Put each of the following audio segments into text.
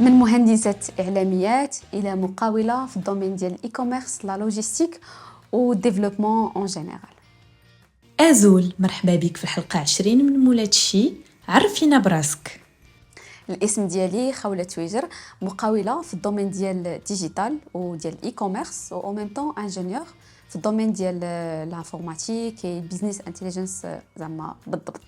من مهندسة إعلاميات إلى مقاولة في الدومين ديال الإي كوميرس لا لوجيستيك والديفلوبمون اون جينيرال. أزول، مرحبا بك في الحلقة 20 من مولات الشي. عرفينا براسك. الاسم ديالي خولة تويجر، مقاولة في الدومين ديال الديجيتال وديال الإي كوميرس و ميم طون انجينيور في الدومين ديال الانفورماتيك و البيزنس انتيليجنس زعما بالضبط.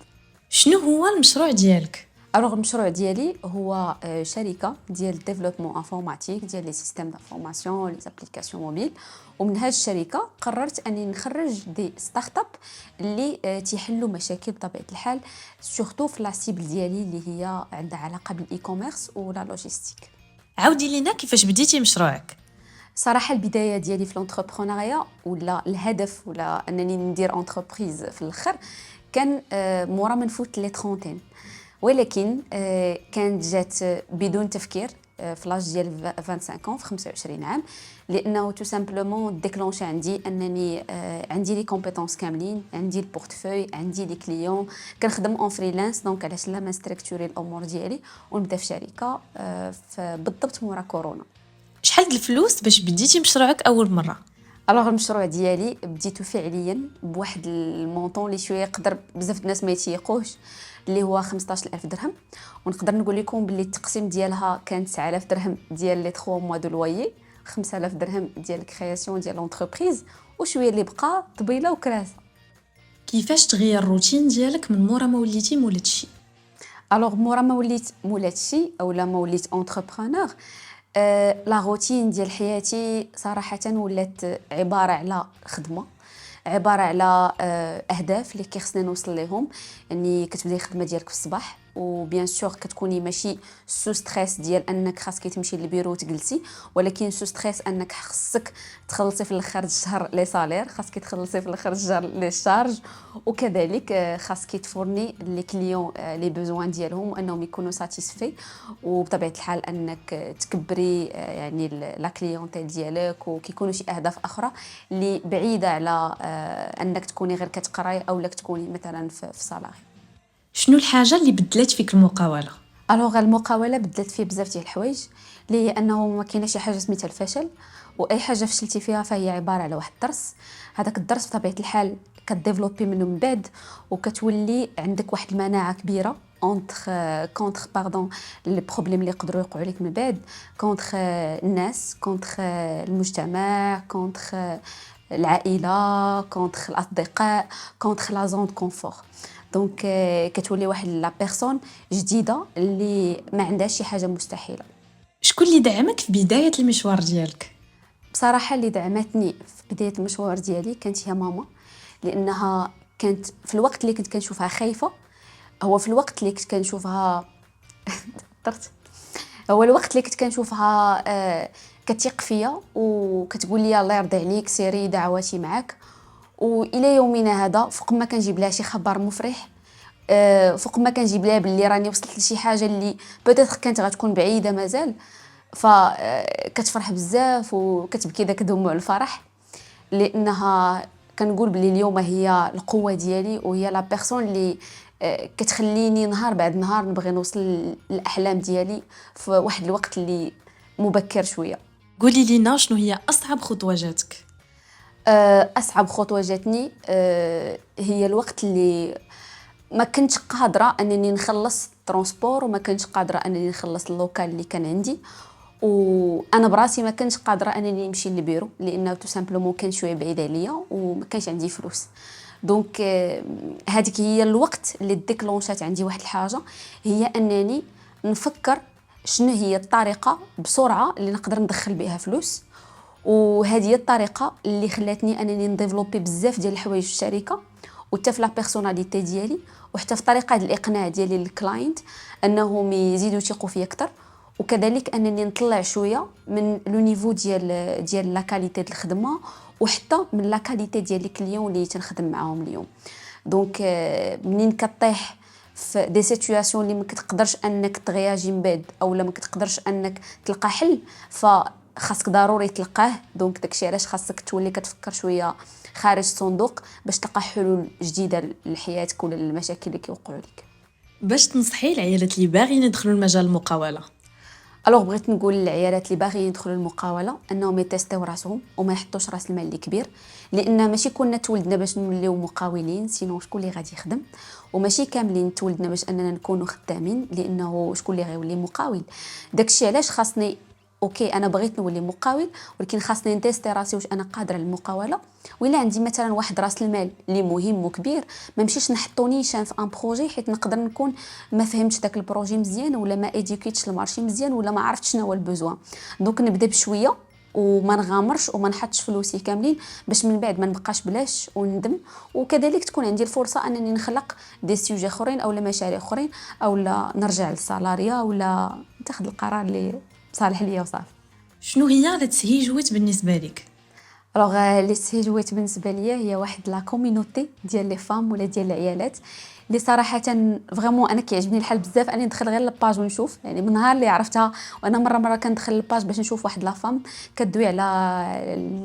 شنو هو المشروع ديالك؟ الوغ المشروع ديالي هو شركه ديال ديفلوبمون انفورماتيك ديال لي سيستيم دانفورماسيون لي زابليكاسيون موبيل. ومن هذه الشركه قررت اني نخرج دي ستارت اب اللي تيحلوا مشاكل بطبيعه الحال، سورتو في لا سيبل ديالي اللي هي عندها علاقه بالاي كوميرس ولا لوجيستيك. عاودي لينا كيفاش بديتي مشروعك. صراحه البدايه ديالي في لونتربرونيا ولا الهدف ولا انني ندير انتربريز في الاخر كان مورا من فوت لي ترونتين، ولكن كانت جات بدون تفكير في لاج ديال 25 في 25 عام، لانه تو سامبلومون ديكلونشي عندي انني عندي لي كومبيتونس كاملين، عندي البورتفوي، عندي لي كليون، كنخدم اون فريلانس. دونك علاش لا ما ستركتوري الامور ديالي ونبدا في شركه بالضبط مورا كورونا. شحال د الفلوس باش بديتي مشروعك اول مره؟ الوغ المشروع ديالي بديتو فعليا بواحد المونطون اللي شويه يقدر بزاف الناس ما يتيقوش، اللي هو 15000 درهم. ونقدر نقول لكم باللي التقسيم ديالها كان 9000 درهم ديال لي 3 موا دو لويي، 5000 درهم ديال الكرياسيون ديال لونتربريز، وشويه اللي بقى طبيله وكراسه. كيفاش تغير الروتين ديالك من مورا ما وليتي مولات الشي؟ الوغ مورا ما وليت مولات الشي اولا ما وليت اونتربرونور، لا روتين ديال حياتي صراحه ولات عباره على خدمه، عباره على اهداف اللي كيخصني نوصل لهم. يعني كتبداي الخدمه ديالك في الصباح، وبيان سور كتكوني ماشي سو ستريس ديال انك خاصك تمشي للبيرو وتجلسي، ولكن سو ستريس انك خاصك تخلصي في الاخر الشهر لي سالير، خاصك تخلصي في الاخر الشهر لي شارج، وكذلك خاصك تفورني لي كليون لي بوزوان ديالهم انهم يكونوا ساتيسفي، وبطبيعه الحال انك تكبري يعني لا كليونتيل ديالك، وكيكونوا شي اهداف اخرى اللي بعيده على انك تكوني غير كتقراي او لك تكوني مثلا في صالاري. شنو الحاجه اللي بدلات فيك المقاوله؟ الوغ المقاوله بدلت فيه بزاف ديال الحوايج، اللي هي انه ما كاينش شي حاجه سميتها الفشل، واي حاجه فشلتي فيها فهي عباره على واحد الدرس. هذاك الدرس بطبيعه الحال كديفلوبي منه من بعد، وكتولي عندك واحد المناعه كبيره كونتر باردون لي بروبليم اللي يقدروا يوقعوا لك من بعد، كونتر الناس، كونتر المجتمع، كونتر العائله، كونتر الاصدقاء، كونتر لا زون كونفور. دونك كتولي واحد لا بيرسون جديده اللي ما عندهاش شي حاجه مستحيله. شكون اللي دعمك في بدايه المشوار ديالك؟ بصراحه اللي دعمتني في بدايه المشوار ديالي كانت هي ماما، لانها كانت في الوقت اللي كنت كنشوفها خايفه، هو في الوقت اللي كنت كنشوفها طرت هو الوقت اللي كنت كنشوفها كتيق فيا وكتقول لي الله يرضي عليك سيري دعواتي معك. والى يومنا هذا فوق ما كنجيب لها شي خبر مفرح، فوق ما كنجيب لها باللي راني وصلت لشي حاجه اللي بوتيتر كانت غتكون بعيده مازال، فكتفرح بزاف وكتبكي داك دموع الفرح، لانها كنقول بلي اليوم هي القوه ديالي، وهي لا بيرسون اللي كتخليني نهار بعد نهار نبغي نوصل للاحلام ديالي في واحد الوقت اللي مبكر شويه. قولي لينا شنو هي اصعب خطوه جاتك؟ اصعب خطوه جاتني هي الوقت اللي ما كنتش قادره انني نخلص ترونسبور، وما كنتش قادره انني نخلص اللوكال اللي كان عندي، وانا براسي ما كنتش قادره انني نمشي للبيرو لانه تو سامبلومون كان شويه بعيد عليا وما كانش عندي فلوس. دونك هذيك هي الوقت اللي ديكلونشات عندي واحد الحاجه، هي انني نفكر شنو هي الطريقه بسرعه اللي نقدر ندخل بها فلوس. وهذه هي الطريقه اللي خلاتني انني نديفلوبي بزاف ديال الحوايج في الشركه، وحتى في لا بيرسوناليتي ديالي، وحتى في طريقه الاقناع ديالي للكلاينت انهم يزيدوا يثقوا فيا اكثر، وكذلك انني نطلع شويه من لو نيفو ديال لا كاليتي ديال الخدمه، وحتى من لا كاليتي ديال لي كليون اللي تنخدم معاهم اليوم. دونك منين كطيح في دي سيتوياسيون اللي ما كتقدرش انك تغياجي من بعد او ما كتقدرش انك تلقى حل، خاصك ضروري تلقاه. دونك داكشي علاش خاصك تولي كتفكر شويه خارج الصندوق باش تلقى حلول جديده لحياتك ولا للمشاكل اللي كيوقعوا لك. باش تنصحي العيالات اللي باغيين يدخلوا المجال المقاوله؟ الوغ بغيت نقول للعيالات اللي باغيين يدخلوا المقاوله انهم يتيستيو راسهم وما يحطوش راس المال اللي كبير، لان ماشي كلنا تولدنا باش نوليو مقاولين، سينو شكون اللي غادي يخدم؟ وماشي كاملين تولدنا باش اننا نكونوا خدامين، لانه شكون اللي غيولي مقاول؟ داكشي علاش خاصني اوكي انا بغيت نولي مقاول، ولكن خاصني نتيستي راسي واش انا قادره للمقاوله. ولا عندي مثلا واحد راس المال اللي مهم وكبير، ما نمشيش نحطو نيشان في ان بروجي حيت نقدر نكون ما فهمتش داك البروجي مزيان، ولا ما اديوكيتش المارشي مزيان، ولا ما عرفتش شنو هو البوزوان. دونك نبدا بشويه وما نغامرش وما نحطش فلوسي كاملين باش من بعد ما نبقاش بلاش وندم. وكذلك تكون عندي الفرصه انني نخلق دي سوجي اخرين او مشاريع اخرين، او لا نرجع للسالاريا، ولا نتخذ القرار اللي صالح ليا وصافي. شنو هي التسهيجوات بالنسبه لك؟ الوغ لي سيجوات بالنسبه ليا هي واحد لا كوميونيتي ديال لي فام ولا ديال العيالات اللي صراحه فريمون انا كيعجبني الحال بزاف اني ندخل غير لاباج ونشوف. يعني من نهار اللي عرفتها وانا مره كندخل لاباج باش نشوف واحد لا فام كدوي على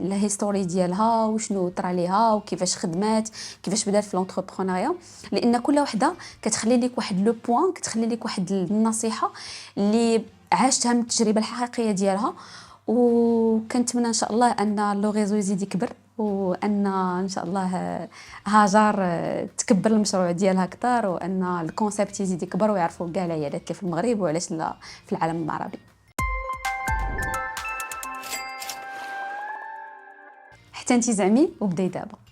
الهيستوري ديالها وشنو طرا ليها وكيفاش خدمات، كيفاش بدات في لونتربرونيا، لان كل وحده كتخلي لك واحد لو بوين، كتخلي لك واحد النصيحه اللي عاشتها من التجربه الحقيقيه ديالها. وكنتمنى ان شاء الله ان لو ريزو يزيد يكبر، وان ان شاء الله هاجر تكبر المشروع ديالها اكثر، وان الكونسيبت يزيد يكبر ويعرفوا كاع العيالات اللي في المغرب وعلاش لا في العالم العربي. حتى انت زعمي وبداي دابا.